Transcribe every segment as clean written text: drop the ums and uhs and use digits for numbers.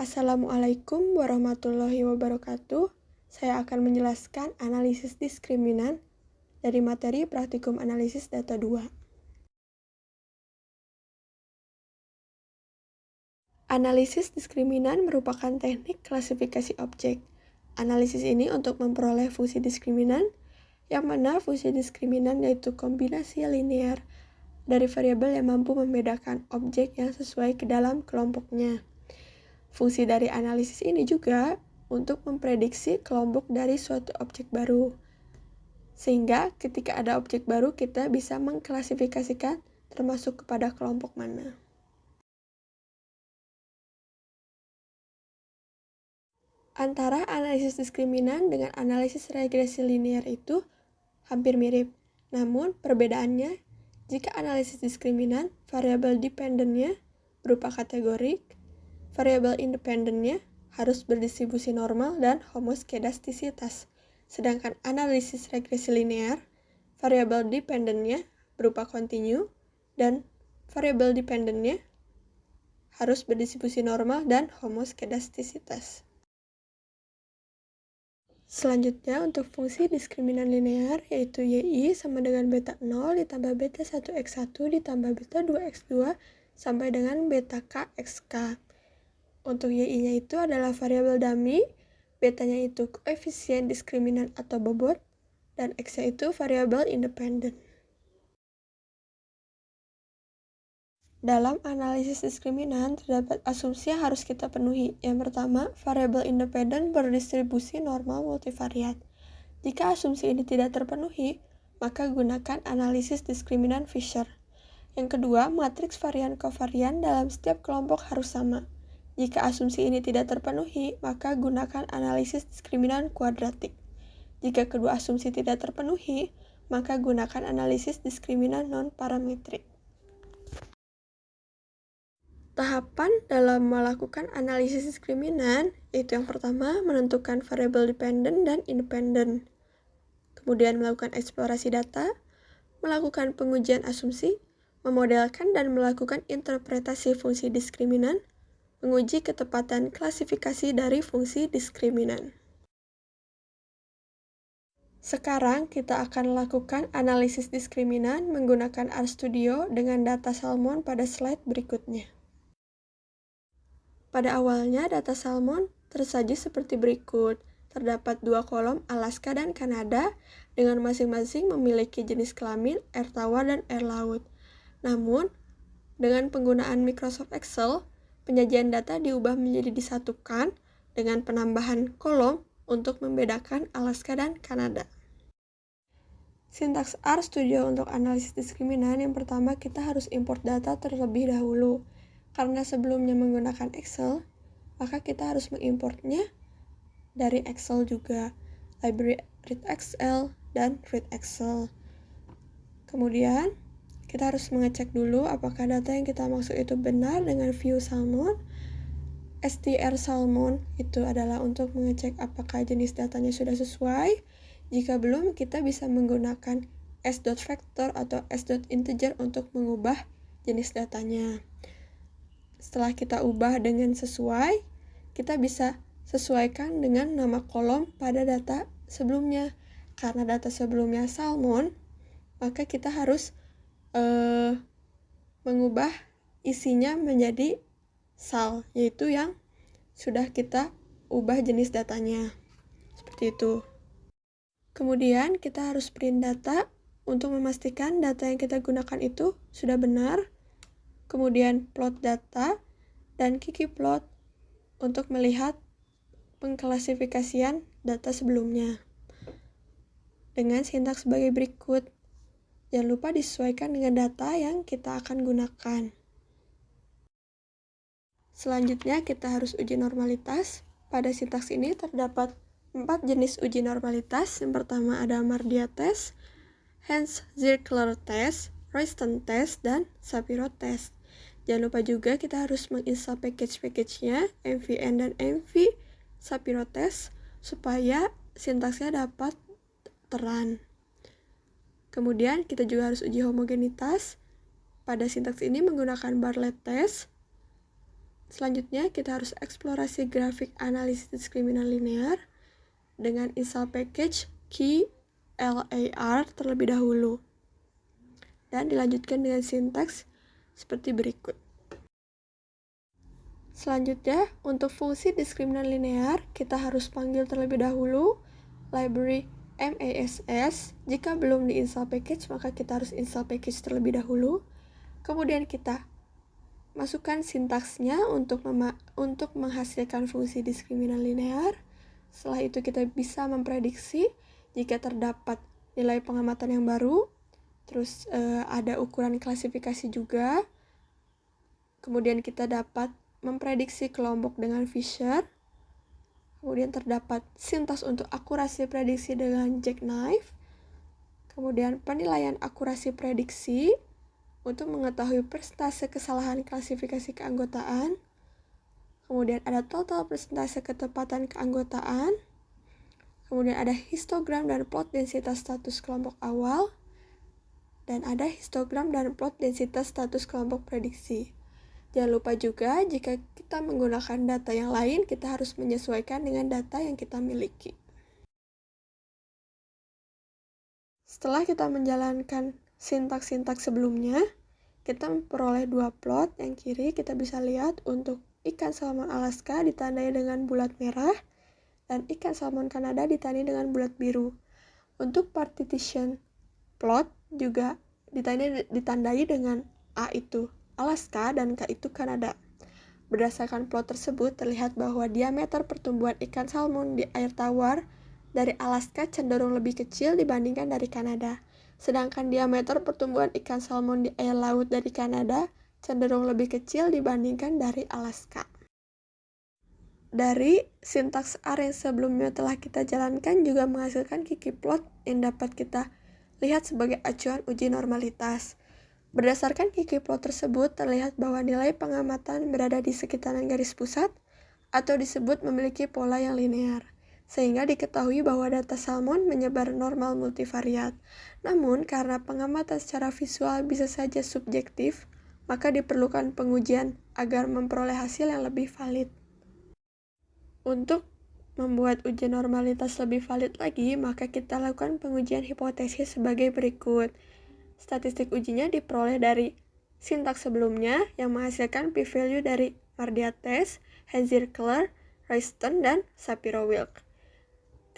Assalamualaikum warahmatullahi wabarakatuh. Saya akan menjelaskan analisis diskriminan dari materi praktikum analisis data 2. Analisis diskriminan merupakan teknik klasifikasi objek. Analisis ini untuk memperoleh fungsi diskriminan, yang mana fungsi diskriminan yaitu kombinasi linear dari variabel yang mampu membedakan objek yang sesuai ke dalam kelompoknya. Fungsi dari analisis ini juga untuk memprediksi kelompok dari suatu objek baru. Sehingga ketika ada objek baru, kita bisa mengklasifikasikan termasuk kepada kelompok mana. Antara analisis diskriminan dengan analisis regresi linear itu hampir mirip. Namun perbedaannya, jika analisis diskriminan, variabel dependennya berupa kategorik, variabel independennya harus berdistribusi normal dan homoskedastisitas. Sedangkan analisis regresi linear, variabel dependennya berupa kontinu dan variabel dependennya harus berdistribusi normal dan homoskedastisitas. Selanjutnya untuk fungsi diskriminan linear yaitu YI sama dengan beta 0 ditambah beta 1x1 ditambah beta 2x2 sampai dengan beta k xk. Untuk YI-nya itu adalah variabel dummy, betanya itu koefisien diskriminan atau bobot, dan X-nya itu variabel independen. Dalam analisis diskriminan, terdapat asumsi yang harus kita penuhi. Yang pertama, variabel independen berdistribusi normal multivariat. Jika asumsi ini tidak terpenuhi, maka gunakan analisis diskriminan Fisher. Yang kedua, matriks varian kovarian dalam setiap kelompok harus sama. Jika asumsi ini tidak terpenuhi, maka gunakan analisis diskriminan kuadratik. Jika kedua asumsi tidak terpenuhi, maka gunakan analisis diskriminan non-parametrik. Tahapan dalam melakukan analisis diskriminan yaitu yang pertama, menentukan variabel dependen dan independen. Kemudian melakukan eksplorasi data, melakukan pengujian asumsi, memodelkan dan melakukan interpretasi fungsi diskriminan, menguji ketepatan klasifikasi dari fungsi diskriminan. Sekarang kita akan lakukan analisis diskriminan menggunakan RStudio dengan data Salmon pada slide berikutnya. Pada awalnya data Salmon tersaji seperti berikut. Terdapat dua kolom Alaska dan Kanada dengan masing-masing memiliki jenis kelamin air tawar dan air laut. Namun, dengan penggunaan Microsoft Excel, penyajian data diubah menjadi disatukan dengan penambahan kolom untuk membedakan Alaska dan Kanada. Sintaks RStudio untuk analisis diskriminan, yang pertama kita harus import data terlebih dahulu. Karena sebelumnya menggunakan Excel, maka kita harus mengimportnya dari Excel juga, library readXL dan readXL. Kemudian, kita harus mengecek dulu apakah data yang kita maksud itu benar dengan view Salmon. str Salmon itu adalah untuk mengecek apakah jenis datanya sudah sesuai. Jika belum, kita bisa menggunakan s.vector atau s.integer untuk mengubah jenis datanya. Setelah kita ubah dengan sesuai, kita bisa sesuaikan dengan nama kolom pada data sebelumnya. Karena data sebelumnya Salmon, maka kita harus mengubah isinya menjadi sal, yaitu yang sudah kita ubah jenis datanya. Seperti itu. Kemudian kita harus print data untuk memastikan data yang kita gunakan itu sudah benar. Kemudian plot data dan ggplot untuk melihat pengklasifikasian data sebelumnya. Dengan sintaks sebagai berikut. Jangan lupa disesuaikan dengan data yang kita akan gunakan. Selanjutnya kita harus uji normalitas. Pada sintaks ini terdapat 4 jenis uji normalitas. Yang pertama ada Mardia test, Hens-Zirkler test, Royston test, dan Shapiro test. Jangan lupa juga kita harus menginstal package-nya, MVN dan MV Shapiro test, supaya sintaksnya dapat terang. Kemudian kita juga harus uji homogenitas. Pada sintaks ini menggunakan Bartlett test. Selanjutnya, kita harus eksplorasi grafik analisis diskriminant linear dengan install package KLAR terlebih dahulu. Dan dilanjutkan dengan sintaks seperti berikut. Selanjutnya, untuk fungsi diskriminant linear, kita harus panggil terlebih dahulu library MASS. Jika belum diinstal package, maka kita harus install package terlebih dahulu. Kemudian kita masukkan sintaksnya untuk menghasilkan fungsi diskriminant linear. Setelah itu kita bisa memprediksi jika terdapat nilai pengamatan yang baru. Terus ada ukuran klasifikasi juga. Kemudian kita dapat memprediksi kelompok dengan Fisher. Kemudian terdapat sintaks untuk akurasi prediksi dengan jackknife. Kemudian penilaian akurasi prediksi untuk mengetahui persentase kesalahan klasifikasi keanggotaan. Kemudian ada total persentase ketepatan keanggotaan. Kemudian ada histogram dan plot densitas status kelompok awal. Dan ada histogram dan plot densitas status kelompok prediksi. Jangan lupa juga, jika kita menggunakan data yang lain, kita harus menyesuaikan dengan data yang kita miliki. Setelah kita menjalankan sintaks-sintaks sebelumnya, kita memperoleh dua plot. Yang kiri kita bisa lihat untuk ikan salmon Alaska ditandai dengan bulat merah, dan ikan salmon Kanada ditandai dengan bulat biru. Untuk partition plot juga ditandai dengan A itu Alaska dan K itu Kanada. Berdasarkan plot tersebut, terlihat bahwa diameter pertumbuhan ikan salmon di air tawar dari Alaska cenderung lebih kecil dibandingkan dari Kanada. Sedangkan diameter pertumbuhan ikan salmon di air laut dari Kanada cenderung lebih kecil dibandingkan dari Alaska. Dari sintaks R yang sebelumnya telah kita jalankan juga menghasilkan kiki plot yang dapat kita lihat sebagai acuan uji normalitas. Berdasarkan kiki plot tersebut, terlihat bahwa nilai pengamatan berada di sekitaran garis pusat atau disebut memiliki pola yang linear, sehingga diketahui bahwa data salmon menyebar normal multivariat. Namun, karena pengamatan secara visual bisa saja subjektif, maka diperlukan pengujian agar memperoleh hasil yang lebih valid. Untuk membuat uji normalitas lebih valid lagi, maka kita lakukan pengujian hipotesis sebagai berikut. Statistik ujinya diperoleh dari sintaks sebelumnya yang menghasilkan p-value dari Mardia test, Heinz-Zirkler, Royston, dan Shapiro-Wilk.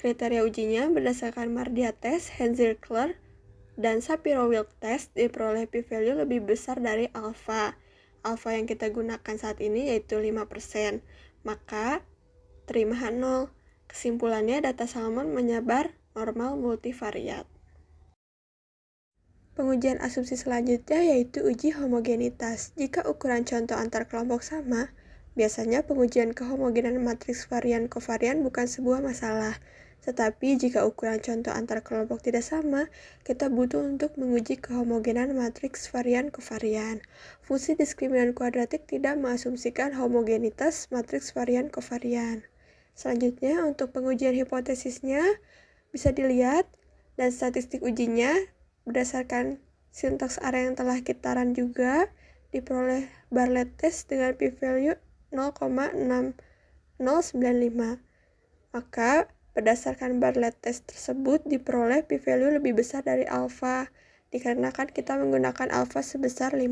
Kriteria ujinya berdasarkan Mardia test, Heinz-Zirkler, dan Shapiro-Wilk test diperoleh p-value lebih besar dari alfa. Alfa yang kita gunakan saat ini yaitu 5%. Maka terima H0. Kesimpulannya, data salmon menyebar normal multivariat. Pengujian asumsi selanjutnya yaitu uji homogenitas. Jika ukuran contoh antar kelompok sama, biasanya pengujian kehomogenan matriks varian kovarian bukan sebuah masalah. Tetapi jika ukuran contoh antar kelompok tidak sama, kita butuh untuk menguji kehomogenan matriks varian kovarian. Fungsi diskriminan kuadratik tidak mengasumsikan homogenitas matriks varian kovarian. Selanjutnya, untuk pengujian hipotesisnya bisa dilihat, dan statistik ujinya berdasarkan sintaks area yang telah kita run juga diperoleh Bartlett test dengan p-value 0,6095. Maka berdasarkan Bartlett test tersebut diperoleh p-value lebih besar dari alfa dikarenakan kita menggunakan alfa sebesar 5%.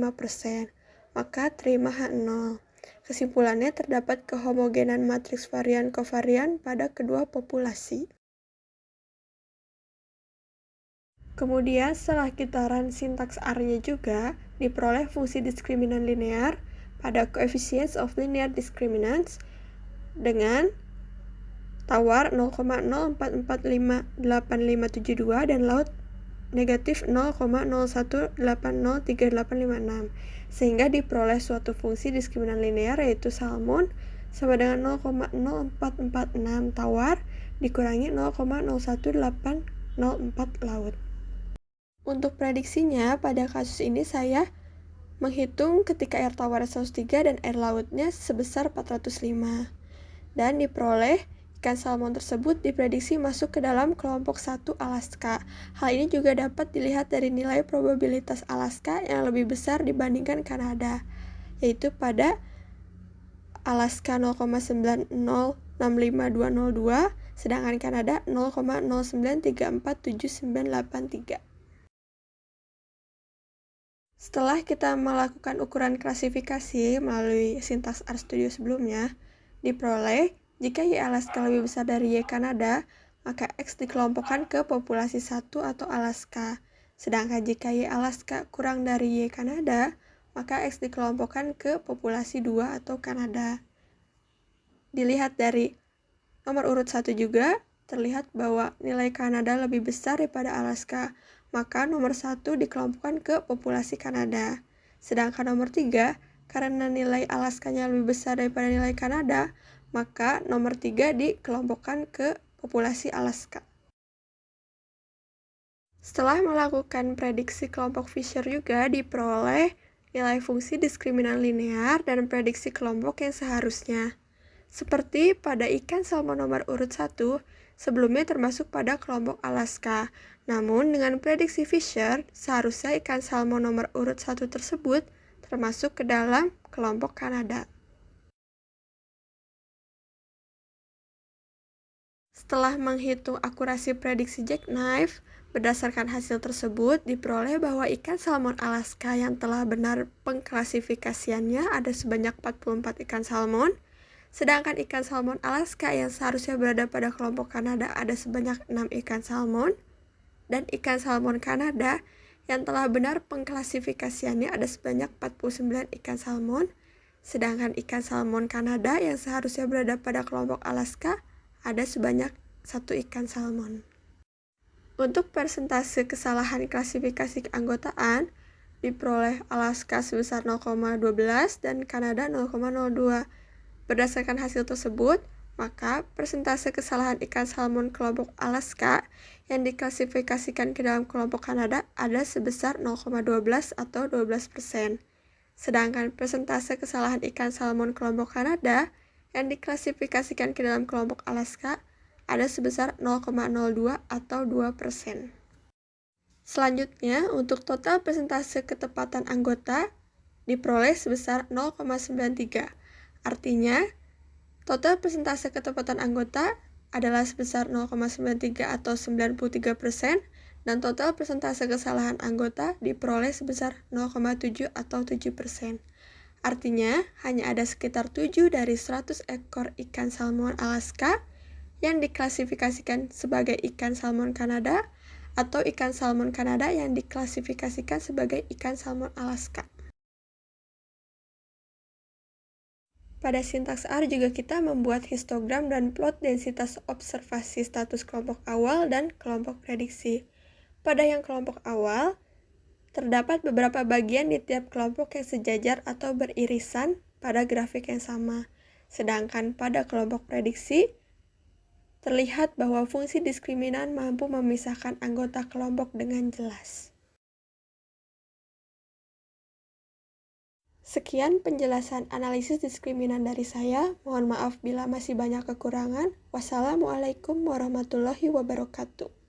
Maka terima H0. Kesimpulannya, terdapat kehomogenan matriks varian kovarian pada kedua populasi. Kemudian setelah kita run sintaks R-nya juga, diperoleh fungsi diskriminan linear pada coefficients of linear discriminants dengan tawar 0,04458572 dan laut negatif 0,01803856, sehingga diperoleh suatu fungsi diskriminan linear yaitu salmon sama dengan 0,0446 tawar dikurangi 0,01804 laut. Untuk prediksinya, pada kasus ini saya menghitung ketika air tawar 103 dan air lautnya sebesar 405. Dan diperoleh ikan salmon tersebut diprediksi masuk ke dalam kelompok 1 Alaska. Hal ini juga dapat dilihat dari nilai probabilitas Alaska yang lebih besar dibandingkan Kanada, yaitu pada Alaska 0,9065202, sedangkan Kanada 0,0934793. Setelah kita melakukan ukuran klasifikasi melalui sintaks RStudio sebelumnya, diperoleh jika Y Alaska lebih besar dari Y Kanada, maka X dikelompokkan ke populasi 1 atau Alaska. Sedangkan jika Y Alaska kurang dari Y Kanada, maka X dikelompokkan ke populasi 2 atau Kanada. Dilihat dari nomor urut 1 juga, terlihat bahwa nilai Kanada lebih besar daripada Alaska, maka nomor 1 dikelompokkan ke populasi Kanada. Sedangkan nomor 3, karena nilai Alaskanya lebih besar daripada nilai Kanada, maka nomor 3 dikelompokkan ke populasi Alaska. Setelah melakukan prediksi kelompok Fisher juga diperoleh nilai fungsi diskriminan linear dan prediksi kelompok yang seharusnya. Seperti pada ikan salmon nomor urut 1, sebelumnya termasuk pada kelompok Alaska. Namun dengan prediksi Fisher, seharusnya ikan salmon nomor urut 1 tersebut termasuk ke dalam kelompok Kanada. Setelah menghitung akurasi prediksi Jackknife, berdasarkan hasil tersebut diperoleh bahwa ikan salmon Alaska yang telah benar pengklasifikasiannya ada sebanyak 44 ikan salmon, sedangkan ikan salmon Alaska yang seharusnya berada pada kelompok Kanada ada sebanyak 6 ikan salmon, dan ikan salmon Kanada yang telah benar pengklasifikasiannya ada sebanyak 49 ikan salmon, sedangkan ikan salmon Kanada yang seharusnya berada pada kelompok Alaska ada sebanyak 1 ikan salmon. Untuk persentase kesalahan klasifikasi keanggotaan, diperoleh Alaska sebesar 0,12 dan Kanada 0,02. Berdasarkan hasil tersebut, maka persentase kesalahan ikan salmon kelompok Alaska yang diklasifikasikan ke dalam kelompok Kanada ada sebesar 0,12 atau 12%. Sedangkan persentase kesalahan ikan salmon kelompok Kanada yang diklasifikasikan ke dalam kelompok Alaska ada sebesar 0,02 atau 2%. Selanjutnya, untuk total persentase ketepatan anggota diperoleh sebesar 0,93. Artinya, total persentase ketepatan anggota adalah sebesar 0,93 atau 93%, dan total persentase kesalahan anggota diperoleh sebesar 0,7 atau 7%. Artinya, hanya ada sekitar 7 dari 100 ekor ikan salmon Alaska yang diklasifikasikan sebagai ikan salmon Kanada atau ikan salmon Kanada yang diklasifikasikan sebagai ikan salmon Alaska. Pada sintaks R juga kita membuat histogram dan plot densitas observasi status kelompok awal dan kelompok prediksi. Pada yang kelompok awal, terdapat beberapa bagian di tiap kelompok yang sejajar atau beririsan pada grafik yang sama. Sedangkan pada kelompok prediksi, terlihat bahwa fungsi diskriminan mampu memisahkan anggota kelompok dengan jelas. Sekian penjelasan analisis diskriminan dari saya. Mohon maaf bila masih banyak kekurangan. Wassalamualaikum warahmatullahi wabarakatuh.